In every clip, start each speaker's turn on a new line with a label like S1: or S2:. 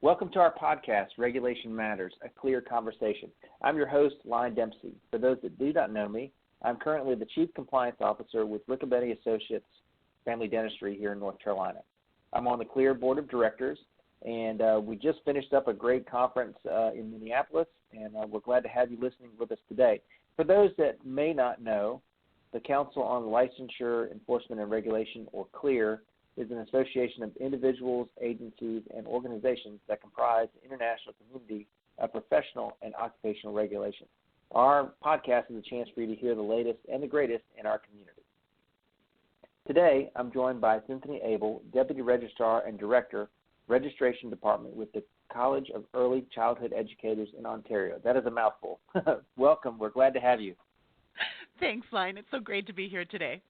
S1: Welcome to our podcast, Regulation Matters, A Clear Conversation. I'm your host, Lyon Dempsey. For those that do not know me, I'm currently the Chief Compliance Officer with Wrapup Associates Family Dentistry here in North Carolina. I'm on the Clear Board of Directors, and we just finished up a great conference in Minneapolis, and we're glad to have you listening with us today. For those that may not know, the Council on Licensure, Enforcement, and Regulation, or CLEAR, is an association of individuals, agencies, and organizations that comprise the international community of professional and occupational regulation. Our podcast is a chance for you to hear the latest and the greatest in our community. Today, I'm joined by Cynthia Abel, Deputy Registrar and Director, Registration Department with the College of Early Childhood Educators in Ontario. That is a mouthful. Welcome. We're glad to have you.
S2: Thanks, Lyon. It's so great to be here today.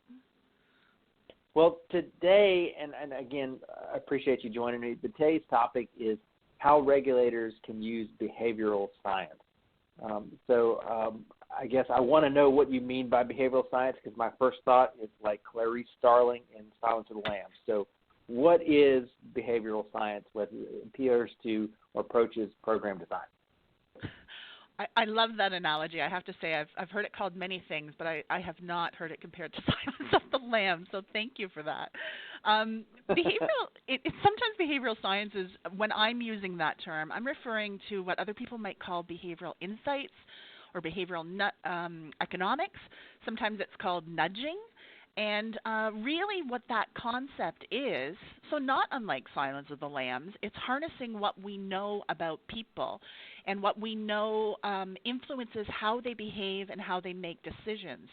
S1: Well, today, and again, I appreciate you joining me, today's topic is how regulators can use behavioral science. I guess I want to know what you mean by behavioral science, because my first thought is like Clarice Starling in Silence of the Lambs. So what is behavioral science, whether it appears to or approaches program design?
S2: I love that analogy. I have to say I've heard it called many things, but I have not heard it compared to Silence of the Lambs, so thank you for that. Sometimes behavioral science is, when I'm using that term, I'm referring to what other people might call behavioral insights or behavioral economics. Sometimes it's called nudging. And really what that concept is, so not unlike Silence of the Lambs, it's harnessing what we know about people, and what we know influences how they behave and how they make decisions.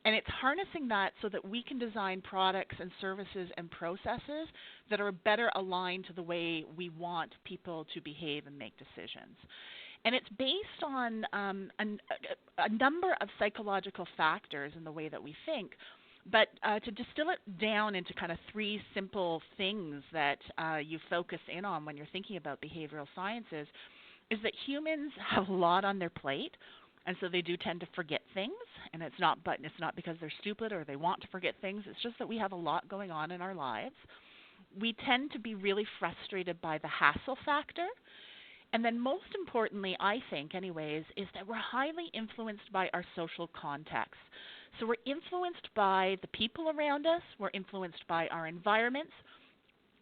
S2: And it's harnessing that so that we can design products and services and processes that are better aligned to the way we want people to behave and make decisions. And it's based on a number of psychological factors in the way that we think. But to distill it down into kind of three simple things that you focus in on when you're thinking about behavioral sciences is that humans have a lot on their plate, and so they do tend to forget things. And it's not because they're stupid or they want to forget things. It's just that we have a lot going on in our lives. We tend to be really frustrated by the hassle factor. And then most importantly, I think anyways, is that we're highly influenced by our social context. So we're influenced by the people around us, we're influenced by our environments,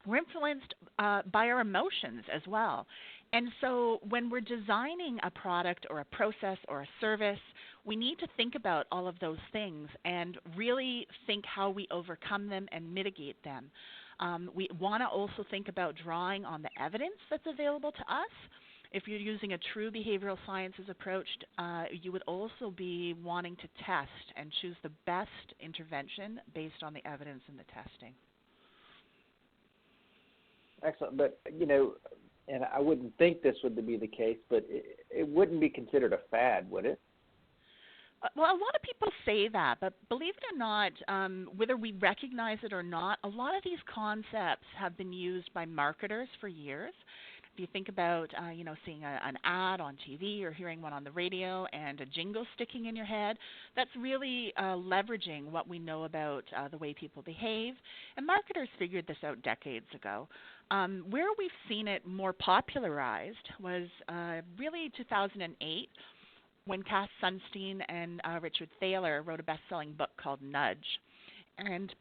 S2: we're influenced by our emotions as well. And so when we're designing a product or a process or a service, we need to think about all of those things and really think how we overcome them and mitigate them. We want to also think about drawing on the evidence that's available to us. If you're using a true behavioral sciences approach, you would also be wanting to test and choose the best intervention based on the evidence in the testing.
S1: Excellent. But, and I wouldn't think this would be the case, but it wouldn't be considered a fad, would it?
S2: Well, a lot of people say that, but believe it or not, whether we recognize it or not, a lot of these concepts have been used by marketers for years. If you think about, seeing an ad on TV or hearing one on the radio and a jingle sticking in your head, that's really leveraging what we know about the way people behave. And marketers figured this out decades ago. Where we've seen it more popularized was really 2008, when Cass Sunstein and Richard Thaler wrote a best-selling book called Nudge. And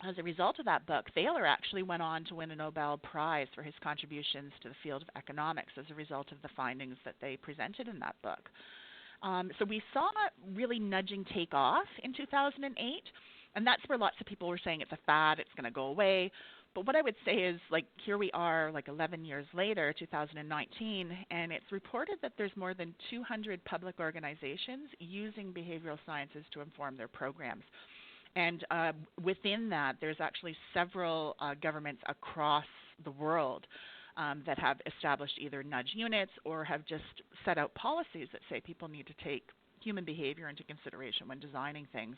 S2: as a result of that book, Thaler actually went on to win a Nobel Prize for his contributions to the field of economics as a result of the findings that they presented in that book. So we saw really nudging take off in 2008, and that's where lots of people were saying it's a fad, it's going to go away. But what I would say is, here we are 11 years later, 2019, and it's reported that there's more than 200 public organizations using behavioral sciences to inform their programs. And within that, there's actually several governments across the world that have established either nudge units or have just set out policies that say people need to take human behavior into consideration when designing things.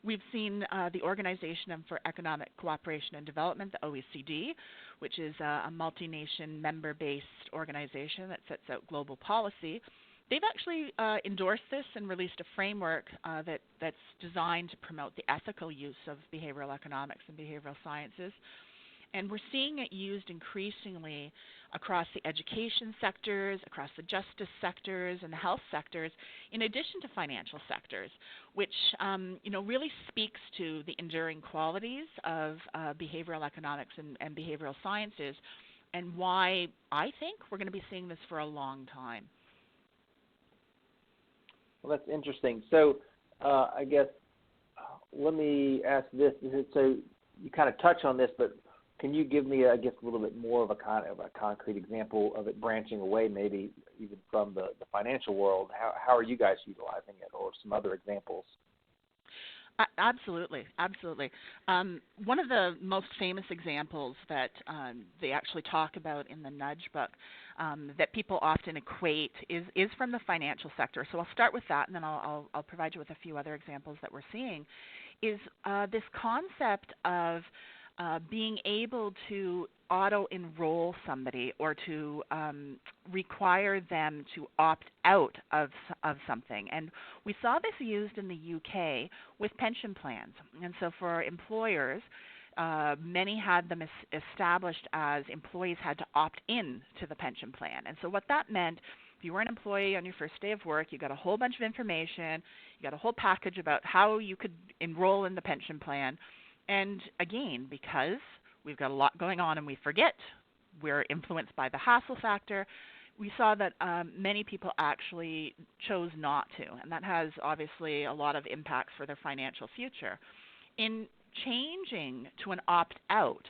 S2: We've seen the Organization for Economic Cooperation and Development, the OECD, which is a multi-nation member-based organization that sets out global policy. They've actually endorsed this and released a framework that's designed to promote the ethical use of behavioral economics and behavioral sciences. And we're seeing it used increasingly across the education sectors, across the justice sectors, and the health sectors, in addition to financial sectors, which really speaks to the enduring qualities of behavioral economics and behavioral sciences, and why I think we're going to be seeing this for a long time.
S1: Well, that's interesting. So I guess let me ask this. So you kind of touch on this, but can you give me, I guess, a little bit more of a concrete example of it branching away, maybe even from the financial world? How are you guys utilizing it, or some other examples?
S2: Absolutely. One of the most famous examples that they actually talk about in the Nudge book that people often equate is from the financial sector. So I'll start with that, and then I'll provide you with a few other examples that we're seeing, is this concept of being able to auto-enroll somebody, or to require them to opt out of something. And we saw this used in the UK with pension plans. And so for employers, many had them established as employees had to opt in to the pension plan. And so what that meant, if you were an employee on your first day of work, you got a whole bunch of information, you got a whole package about how you could enroll in the pension plan. And again, because we've got a lot going on and we forget, we're influenced by the hassle factor, we saw that many people actually chose not to. And that has obviously a lot of impacts for their financial future. In changing to an opt-out,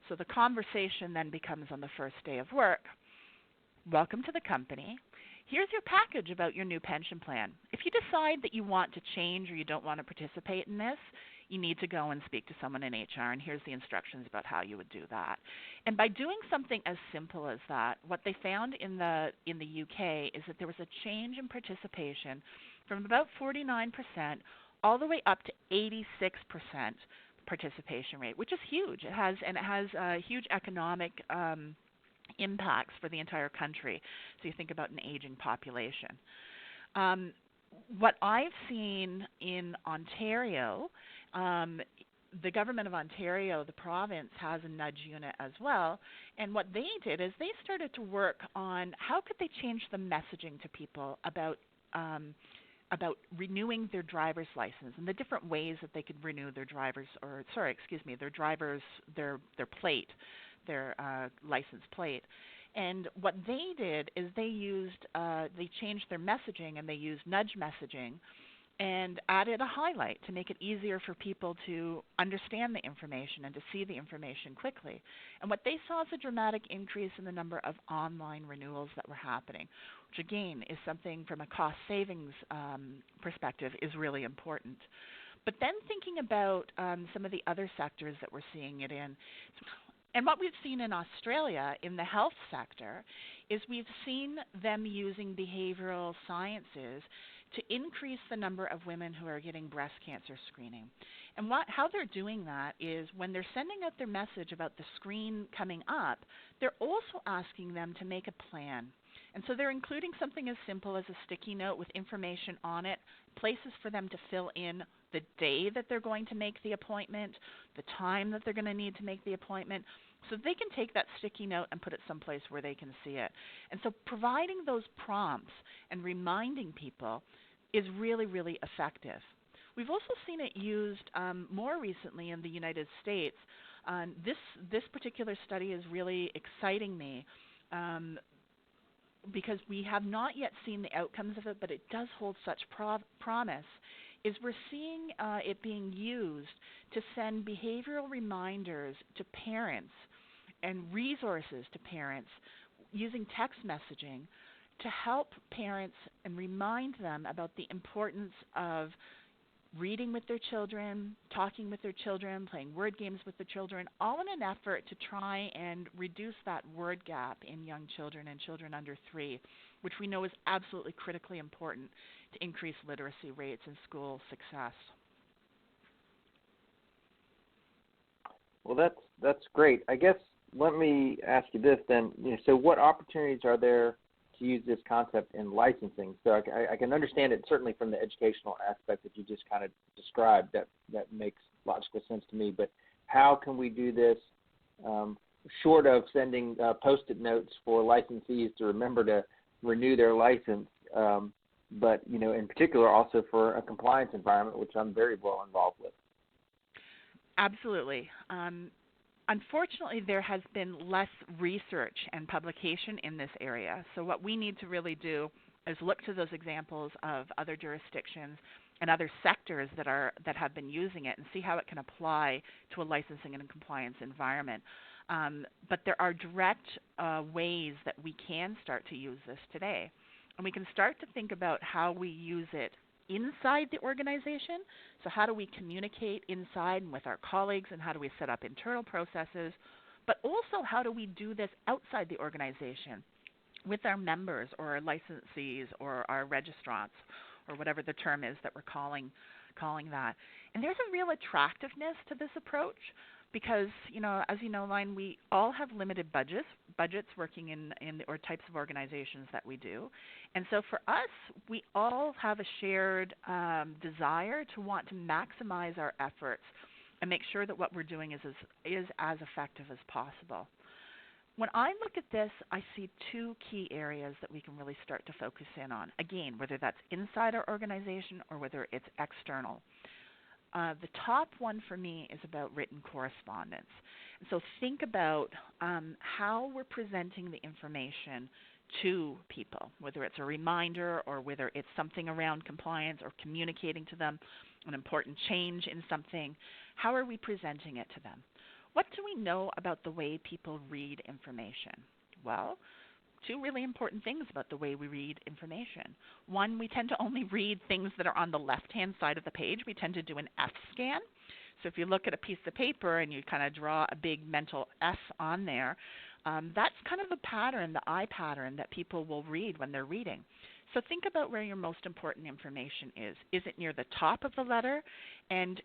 S2: so the conversation then becomes on the first day of work, welcome to the company. Here's your package about your new pension plan. If you decide that you want to change or you don't want to participate in this, you need to go and speak to someone in HR, and here's the instructions about how you would do that. And by doing something as simple as that, what they found in the UK is that there was a change in participation from about 49% all the way up to 86% participation rate, which is huge. It has huge economic impacts for the entire country. So you think about an aging population. What I've seen in Ontario, the government of Ontario, the province, has a nudge unit as well. And what they did is they started to work on how could they change the messaging to people about renewing their driver's license and the different ways that they could renew their their plate, their license plate. And what they did is they changed their messaging, and they used nudge messaging and added a highlight to make it easier for people to understand the information and to see the information quickly. And what they saw is a dramatic increase in the number of online renewals that were happening, which again is something from a cost savings perspective is really important. But then thinking about some of the other sectors that we're seeing it in, and what we've seen in Australia in the health sector is we've seen them using behavioral sciences to increase the number of women who are getting breast cancer screening. And how they're doing that is when they're sending out their message about the screen coming up, they're also asking them to make a plan. And so they're including something as simple as a sticky note with information on it, places for them to fill in the day that they're going to make the appointment, the time that they're going to need to make the appointment, so they can take that sticky note and put it someplace where they can see it. And so providing those prompts and reminding people is really, really effective. We've also seen it used more recently in the United States. This particular study is really exciting me because we have not yet seen the outcomes of it, but it does hold such promise, is we're seeing it being used to send behavioral reminders to parents and resources to parents using text messaging to help parents and remind them about the importance of reading with their children, talking with their children, playing word games with the children, all in an effort to try and reduce that word gap in young children and children under 3, which we know is absolutely critically important to increase literacy rates and school success.
S1: Well, that's great. I guess let me ask you this then. So what opportunities are there to use this concept in licensing? So I can understand it certainly from the educational aspect that you just kind of described. That makes logical sense to me. But how can we do this short of sending Post-it notes for licensees to remember to renew their license, but, in particular also for a compliance environment, which I'm very well involved with.
S2: Absolutely. Unfortunately, there has been less research and publication in this area. So what we need to really do is look to those examples of other jurisdictions and other sectors that have been using it and see how it can apply to a licensing and compliance environment. But there are direct ways that we can start to use this today. And we can start to think about how we use it inside the organization. So how do we communicate inside and with our colleagues, and how do we set up internal processes? But also, how do we do this outside the organization with our members or our licensees or our registrants, or whatever the term is that we're calling that. And there's a real attractiveness to this approach because, as you know, Line, we all have limited budgets working in or types of organizations that we do. And so for us, we all have a shared desire to want to maximize our efforts and make sure that what we're doing is as effective as possible. When I look at this, I see two key areas that we can really start to focus in on. Again, whether that's inside our organization or whether it's external. The top one for me is about written correspondence. And so think about how we're presenting the information to people, whether it's a reminder or whether it's something around compliance or communicating to them an important change in something. How are we presenting it to them? What do we know about the way people read information? Well, two really important things about the way we read information. One, we tend to only read things that are on the left-hand side of the page. We tend to do an F scan. So if you look at a piece of paper and you kind of draw a big mental F on there, that's kind of the pattern, the eye pattern that people will read when they're reading. So think about where your most important information is. Is it near the top of the letter? And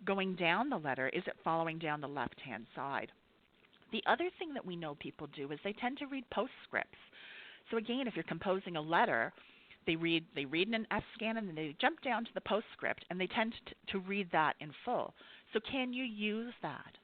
S2: going down the letter, is it following down the left-hand side? The other thing that we know people do is they tend to read postscripts. So again, if you're composing a letter, they read in an F scan and then they jump down to the postscript and they tend to read that in full. So can you use that?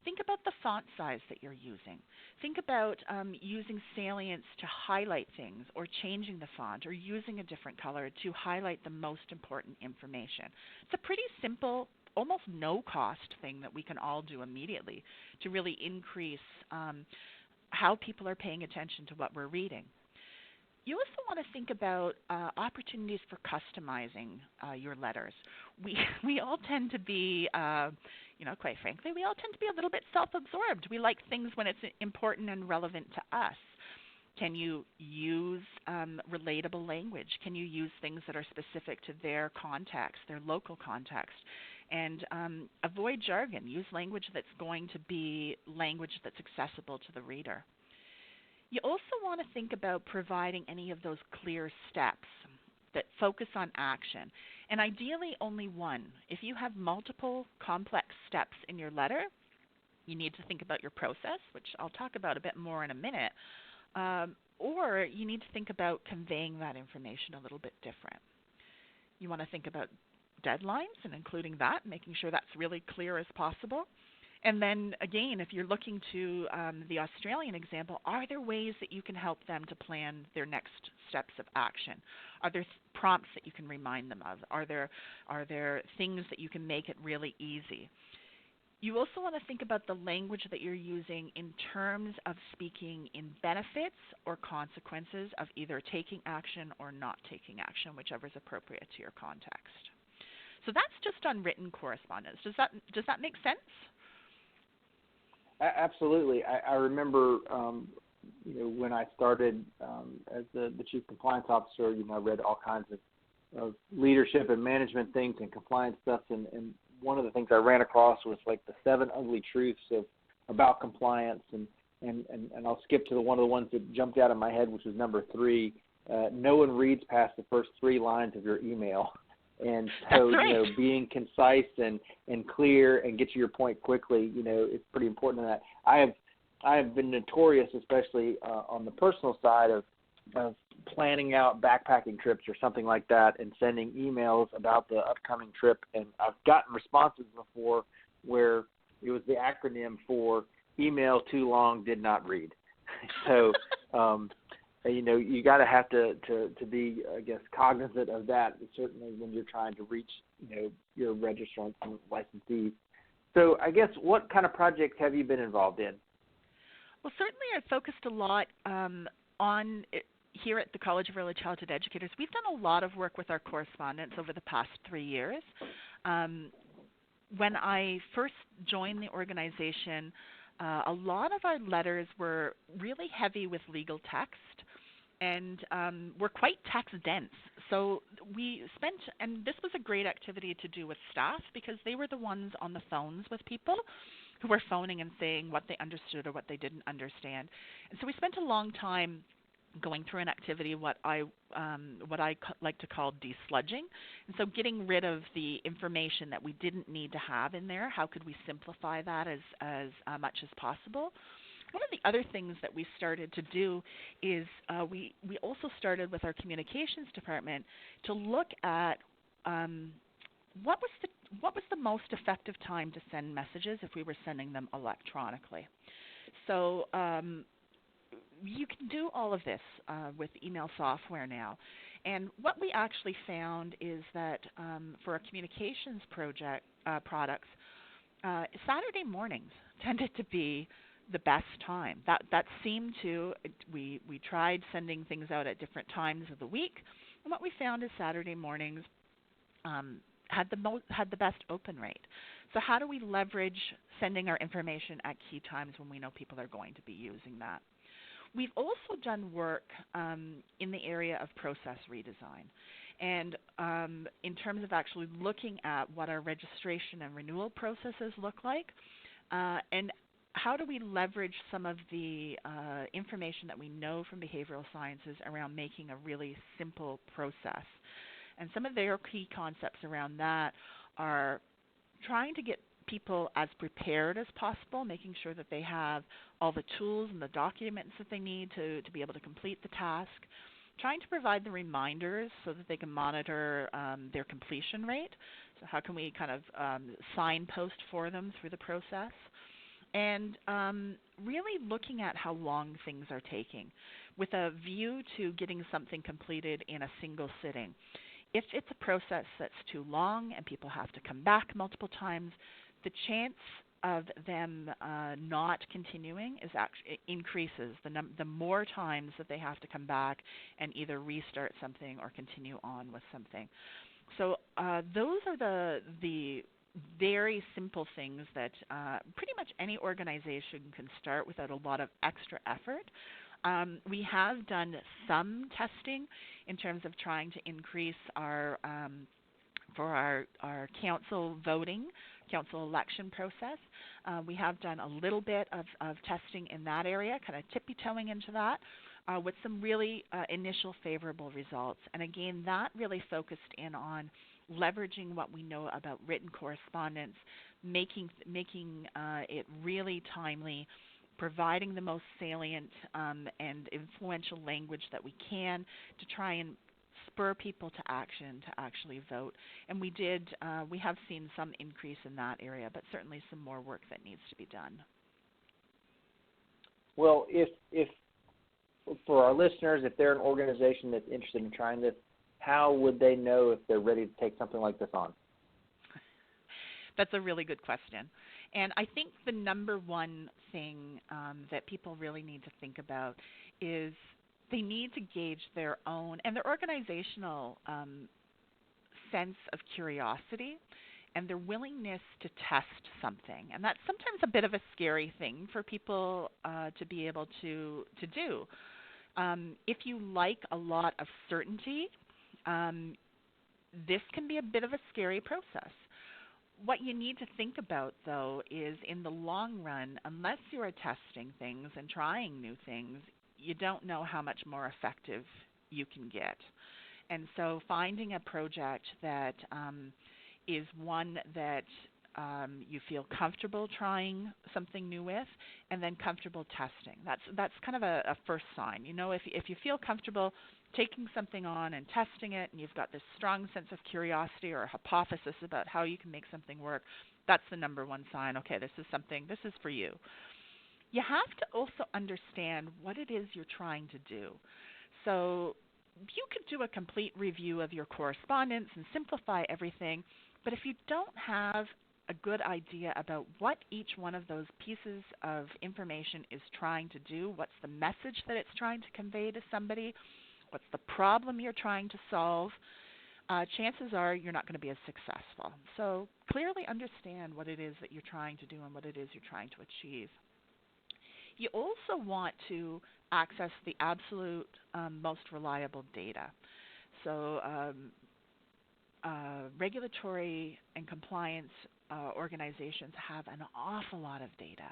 S2: Think about the font size that you're using. Think about using salience to highlight things, or changing the font, or using a different color to highlight the most important information. It's a pretty simple, almost no-cost thing that we can all do immediately to really increase how people are paying attention to what we're reading. You also want to think about opportunities for customizing your letters. We all tend to be, quite frankly, we all tend to be a little bit self-absorbed. We like things when it's important and relevant to us. Can you use relatable language? Can you use things that are specific to their context, their local context? And avoid jargon. Use language that's going to be language that's accessible to the reader. You also want to think about providing any of those clear steps that focus on action, and ideally only one. If you have multiple complex steps in your letter, you need to think about your process, which I'll talk about a bit more in a minute, or you need to think about conveying that information a little bit different. You want to think about deadlines and including that, making sure that's really clear as possible. And then, again, if you're looking to the Australian example, are there ways that you can help them to plan their next steps of action? Are there prompts that you can remind them of? Are there things that you can make it really easy? You also want to think about the language that you're using in terms of speaking in benefits or consequences of either taking action or not taking action, whichever is appropriate to your context. So that's just on written correspondence. Does that make sense?
S1: Absolutely. I remember, when I started as the chief compliance officer, I read all kinds of leadership and management things and compliance stuff, and one of the things I ran across was like the 7 ugly truths about compliance, and I'll skip to one of the ones that jumped out of my head, which was number 3. No one reads past the first 3 lines of your email. And so,
S2: right.
S1: Being concise and clear and get to your point quickly, is pretty important in that. I have been notorious, especially on the personal side, of planning out backpacking trips or something like that and sending emails about the upcoming trip. And I've gotten responses before where it was the acronym for email too long, did not read. So, you got to have to be, I guess, cognizant of that, certainly when you're trying to reach, your registrants and licensees. So I guess what kind of projects have you been involved in?
S2: Well, certainly I've focused a lot on here at the College of Early Childhood Educators. We've done a lot of work with our correspondents over the past 3 years. When I first joined the organization, a lot of our letters were really heavy with legal text and were quite text dense. So we spent, and this was a great activity to do with staff because they were the ones on the phones with people who were phoning and saying what they understood or what they didn't understand. And so we spent a long time going through an activity, what I like to call desludging. And so getting rid of the information that we didn't need to have in there. How could we simplify that as much as possible? One of the other things that we started to do is we also started with our communications department to look at what was the most effective time to send messages if we were sending them electronically. So you can do all of this with email software now. And what we actually found is that for our communications products, Saturday mornings tended to be the best time. That seemed to, we tried sending things out at different times of the week, and what we found is Saturday mornings had the best open rate. So how do we leverage sending our information at key times when we know people are going to be using that? We've also done work in the area of process redesign. And in terms of actually looking at what our registration and renewal processes look like, and how do we leverage some of the information that we know from behavioral sciences around making a really simple process. And some of their key concepts around that are trying to get people as prepared as possible, making sure that they have all the tools and the documents that they need to be able to complete the task, trying to provide the reminders so that they can monitor their completion rate. So how can we kind of signpost for them through the process? And really looking at how long things are taking with a view to getting something completed in a single sitting. If it's a process that's too long and people have to come back multiple times, the chance of them not continuing increases. The more times that they have to come back and either restart something or continue on with something. So those are the very simple things that pretty much any organization can start without a lot of extra effort. We have done some testing in terms of trying to increase our for our council voting, council election process. We have done a little bit of testing in that area, kind of tippy-toeing into that, with some really initial favorable results. And again, that really focused in on leveraging what we know about written correspondence, making it really timely, providing the most salient and influential language that we can to try and spur people to action to actually vote. And we have seen some increase in that area, but certainly some more work that needs to be done.
S1: Well, if for our listeners, if they're an organization that's interested in trying this, how would they know if they're ready to take something like this on?
S2: That's a really good question. And I think the number one thing that people really need to think about is they need to gauge their own and their organizational sense of curiosity and their willingness to test something. And that's sometimes a bit of a scary thing for people to be able to do. If you like a lot of certainty, this can be a bit of a scary process. What you need to think about, though, is in the long run, unless you are testing things and trying new things, you don't know how much more effective you can get. And so finding a project that is one that you feel comfortable trying something new with, and then comfortable testing. That's kind of a first sign. You know, if you feel comfortable taking something on and testing it, and you've got this strong sense of curiosity or a hypothesis about how you can make something work, that's the number one sign. Okay, this is for you. you have to also understand what it is you're trying to do. So you could do a complete review of your correspondence and simplify everything, but if you don't have a good idea about what each one of those pieces of information is trying to do, what's the message that it's trying to convey to somebody, what's the problem you're trying to solve, chances are you're not going to be as successful. So clearly understand what it is that you're trying to do and what it is you're trying to achieve. You also want to access the absolute most reliable data. So regulatory and compliance organizations have an awful lot of data.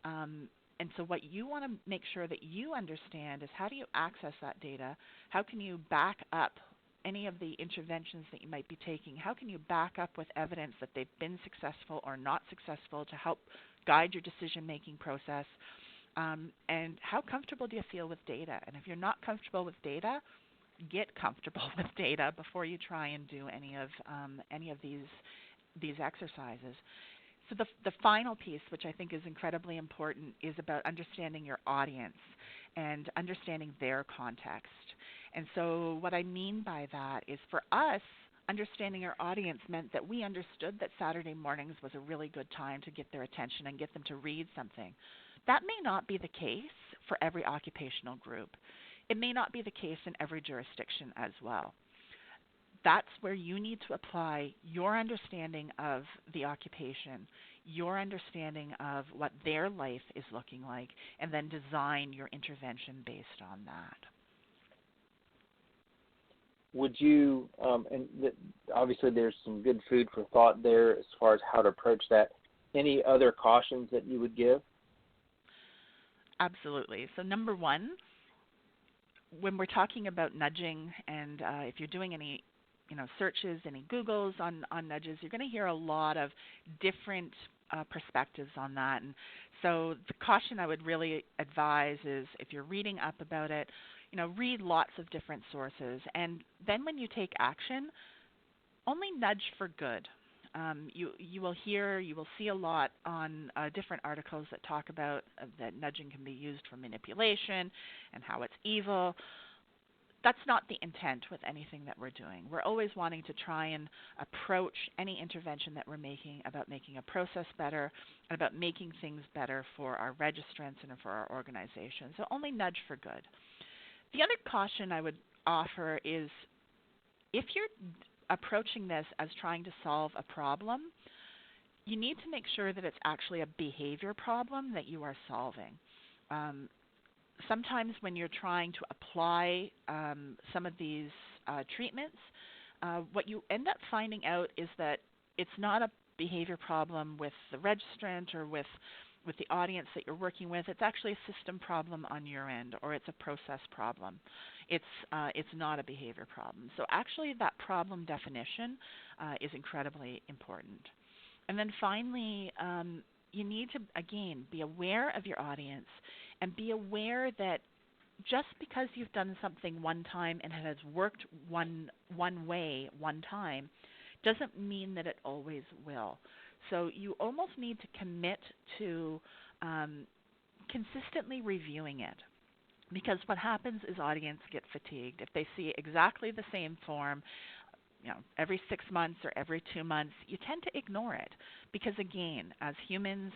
S2: And so what you want to make sure that you understand is, how do you access that data? How can you back up any of the interventions that you might be taking? How can you back up with evidence that they've been successful or not successful to help guide your decision-making process? And how comfortable do you feel with data? And if you're not comfortable with data, get comfortable with data before you try and do any of these exercises. So the final piece, which I think is incredibly important, is about understanding your audience and understanding their context. And so what I mean by that is, for us, understanding our audience meant that we understood that Saturday mornings was a really good time to get their attention and get them to read something. That may not be the case for every occupational group. It may not be the case in every jurisdiction as well. That's where you need to apply your understanding of the occupation, your understanding of what their life is looking like, and then design your intervention based on that.
S1: Would you, obviously there's some good food for thought there as far as how to approach that. Any other cautions that you would give?
S2: Absolutely. So number one, when we're talking about nudging, and if you're doing any searches, any Googles on nudges, you're going to hear a lot of different perspectives on that. And so the caution I would really advise is, if you're reading up about it, read lots of different sources. And then when you take action, only nudge for good. You will see a lot on different articles that talk about that nudging can be used for manipulation and how it's evil. That's not the intent with anything that we're doing. We're always wanting to try and approach any intervention that we're making about making a process better and about making things better for our registrants and for our organization. So only nudge for good. The other caution I would offer is, if you're approaching this as trying to solve a problem, you need to make sure that it's actually a behavior problem that you are solving. Sometimes when you're trying to apply some of these treatments, what you end up finding out is that it's not a behavior problem with the registrant or with the audience that you're working with. It's actually a system problem on your end, or it's a process problem. It's not a behavior problem. So actually that problem definition is incredibly important. And then finally, you need to, again, be aware of your audience and be aware that just because you've done something one time and it has worked one way one time doesn't mean that it always will. So you almost need to commit to consistently reviewing it, because what happens is audience get fatigued. If they see exactly the same form, every 6 months or every 2 months, you tend to ignore it, because again, as humans,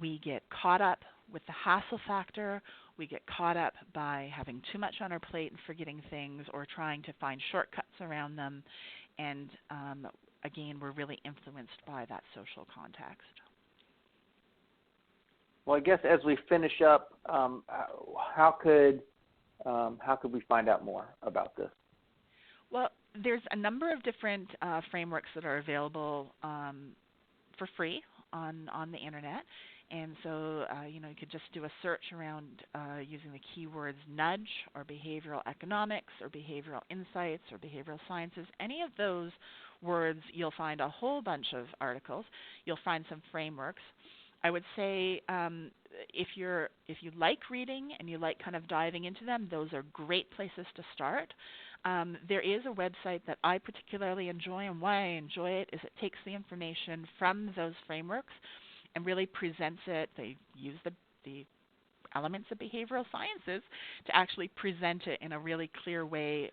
S2: we get caught up with the hassle factor. We get caught up by having too much on our plate and forgetting things, or trying to find shortcuts around them. And again, we're really influenced by that social context.
S1: Well, I guess as we finish up, how could we find out more about this?
S2: Well, there's a number of different frameworks that are available for free on the internet. And so, you could just do a search around using the keywords nudge or behavioral economics or behavioral insights or behavioral sciences. Any of those words, you'll find a whole bunch of articles. You'll find some frameworks. I would say if you like reading and you like kind of diving into them, those are great places to start. There is a website that I particularly enjoy, and why I enjoy it is it takes the information from those frameworks and really presents it. They use the elements of behavioral sciences to actually present it in a really clear way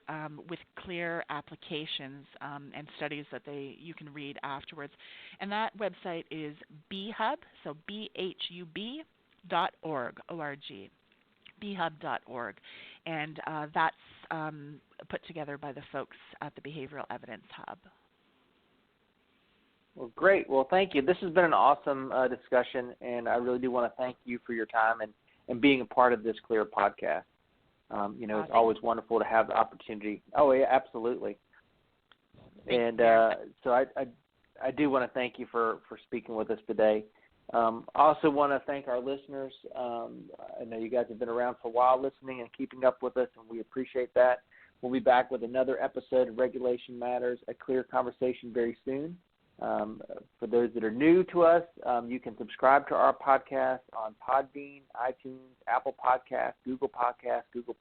S2: with clear applications and studies that you can read afterwards. And that website is BHUB, so BHUB.org, O-R-G, BHUB.org. And that's put together by the folks at the Behavioral Evidence Hub.
S1: Well, great. Well, thank you. This has been an awesome discussion, and I really do want to thank you for your time and being a part of this CLEAR podcast. It's always wonderful to have the opportunity. Oh, yeah, absolutely. And so I do want to thank you for speaking with us today. I also want to thank our listeners. I know you guys have been around for a while listening and keeping up with us, and we appreciate that. We'll be back with another episode of Regulation Matters, a CLEAR conversation very soon. For those that are new to us, you can subscribe to our podcast on Podbean, iTunes, Apple Podcasts, Google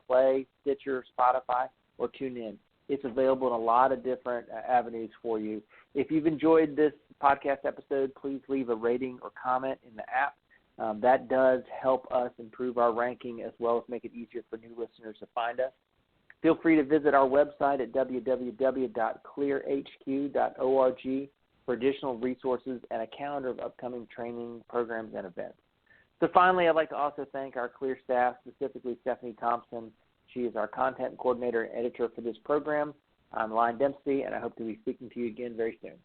S1: Play, Stitcher, Spotify, or TuneIn. It's available in a lot of different avenues for you. If you've enjoyed this podcast episode, please leave a rating or comment in the app. That does help us improve our ranking as well as make it easier for new listeners to find us. Feel free to visit our website at www.clearhq.org for additional resources and a calendar of upcoming training programs and events. So finally, I'd like to also thank our CLEAR staff, specifically Stephanie Thompson. She is our content coordinator and editor for this program. I'm Lyon Dempsey, and I hope to be speaking to you again very soon.